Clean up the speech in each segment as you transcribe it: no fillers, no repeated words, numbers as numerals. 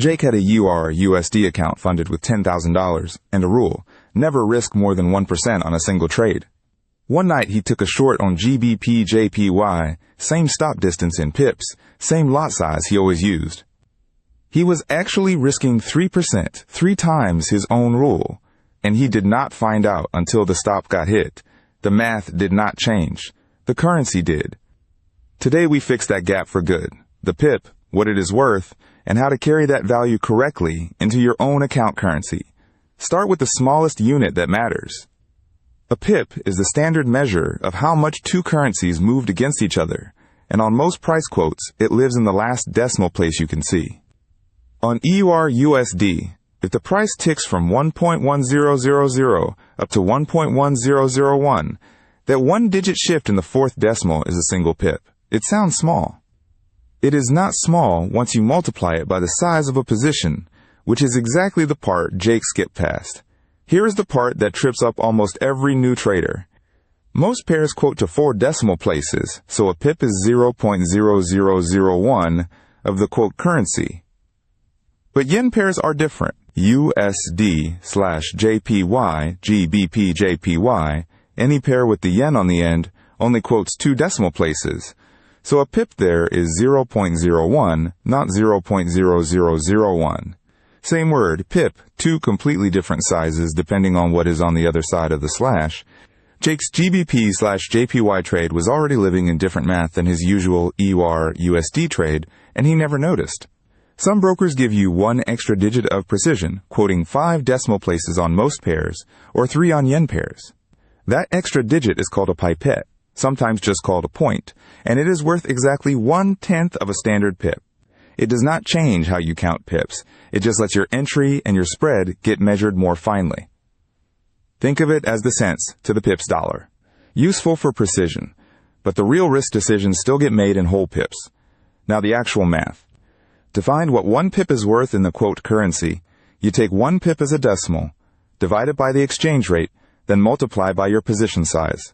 Jake had a USD account funded with $10,000 and a rule: never risk more than 1% on a single trade. One night he took a short on GBP JPY, same stop distance in pips, same lot size he always used. He was actually risking 3%, 3 times his own rule, and he did not find out until the stop got hit. The math did not change. The currency did. Today we fix that gap for good. The pip, what it is worth, and how to carry that value correctly into your own account currency. Start with the smallest unit that matters. A pip is the standard measure of how much two currencies moved against each other, and on most price quotes, it lives in the last decimal place you can see. On EUR/USD, if the price ticks from 1.1000 up to 1.1001, that one-digit shift in the fourth decimal is a single pip. It sounds small. It is not small once you multiply it by the size of a position, which is exactly the part Jake skipped past. Here is the part that trips up almost every new trader. Most pairs quote to 4 decimal places, so a pip is 0.0001 of the quote currency. But yen pairs are different. USD/JPY, GBP, JPY, any pair with the yen on the end only quotes 2 decimal places, so a pip there is 0.01, not 0.0001. Same word, pip, 2 completely different sizes depending on what is on the other side of the slash. Jake's GBP/JPY trade was already living in different math than his usual EUR/USD trade, and he never noticed. Some brokers give you 1 extra digit of precision, quoting 5 decimal places on most pairs, or 3 on yen pairs. That extra digit is called a pipette, sometimes just called a point, and it is worth exactly 1/10 of a standard pip. It does not change how you count pips. It just lets your entry and your spread get measured more finely. Think of it as the cents to the pips dollar. Useful for precision, but the real risk decisions still get made in whole pips. Now the actual math. To find what 1 pip is worth in the quote currency, you take 1 pip as a decimal, divide it by the exchange rate, then multiply by your position size.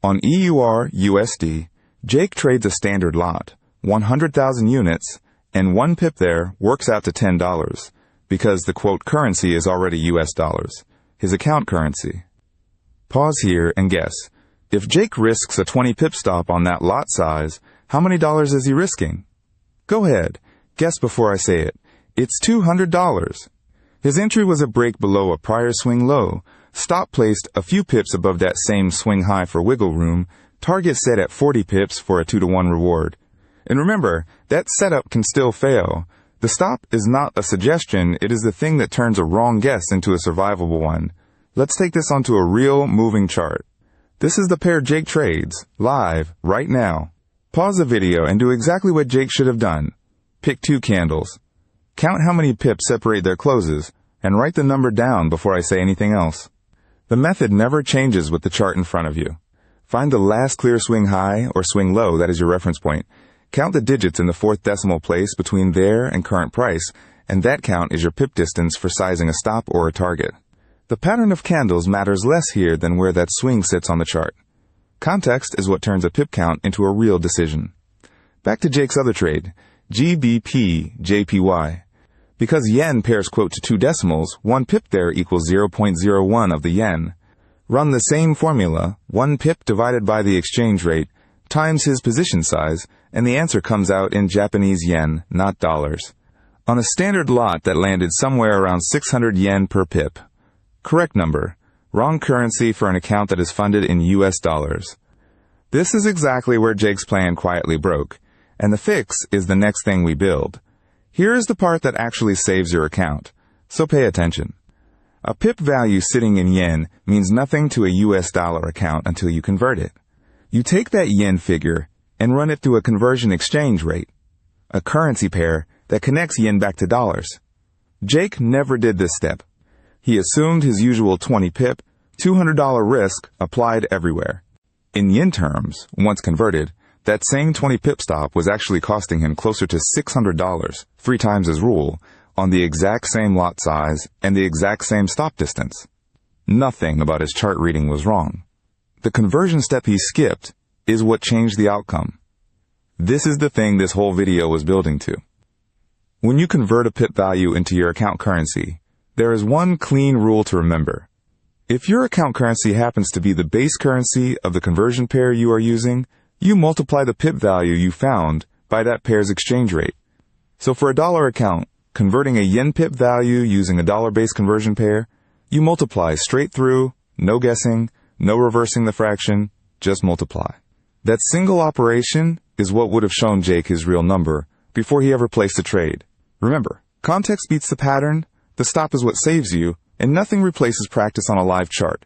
On EUR/USD, Jake trades a standard lot, 100,000 units, and 1 pip there works out to $10, because the quote currency is already US dollars, his account currency. Pause here and guess. If Jake risks a 20 pip stop on that lot size, how many dollars is he risking? Go ahead, guess before I say it. It's $200. His entry was a break below a prior swing low, stop placed a few pips above that same swing high for wiggle room, target set at 40 pips for a 2-to-1 reward. And remember, that setup can still fail. The stop is not a suggestion, it is the thing that turns a wrong guess into a survivable one. Let's take this onto a real moving chart. This is the pair Jake trades, live, right now. Pause the video and do exactly what Jake should have done. Pick 2 candles. Count how many pips separate their closes, and write the number down before I say anything else. The method never changes with the chart in front of you. Find the last clear swing high or swing low that is your reference point. Count the digits in the 4th decimal place between there and current price, and that count is your pip distance for sizing a stop or a target. The pattern of candles matters less here than where that swing sits on the chart. Context is what turns a pip count into a real decision. Back to Jake's other trade, GBP JPY. Because yen pairs quote to 2 decimals, 1 pip there equals 0.01 of the yen. Run the same formula, 1 pip divided by the exchange rate, times his position size, and the answer comes out in Japanese yen, not dollars. On a standard lot that landed somewhere around 600 yen per pip. Correct number. Wrong currency for an account that is funded in US dollars. This is exactly where Jake's plan quietly broke, and the fix is the next thing we build. Here is the part that actually saves your account, so pay attention. A pip value sitting in yen means nothing to a US dollar account until you convert it. You take that yen figure and run it through a conversion exchange rate, a currency pair that connects yen back to dollars. Jake never did this step. He assumed his usual 20 pip, $200 risk applied everywhere. In yen terms, once converted, that same 20 pip stop was actually costing him closer to $600, 3 times his rule, on the exact same lot size and the exact same stop distance. Nothing about his chart reading was wrong. The conversion step he skipped is what changed the outcome. This is the thing this whole video was building to. When you convert a pip value into your account currency, there is one clean rule to remember. If your account currency happens to be the base currency of the conversion pair you are using, you multiply the pip value you found by that pair's exchange rate. So for a dollar account, converting a yen pip value using a dollar-based conversion pair, you multiply straight through, no guessing, no reversing the fraction, just multiply. That single operation is what would have shown Jake his real number before he ever placed a trade. Remember, context beats the pattern, the stop is what saves you, and nothing replaces practice on a live chart.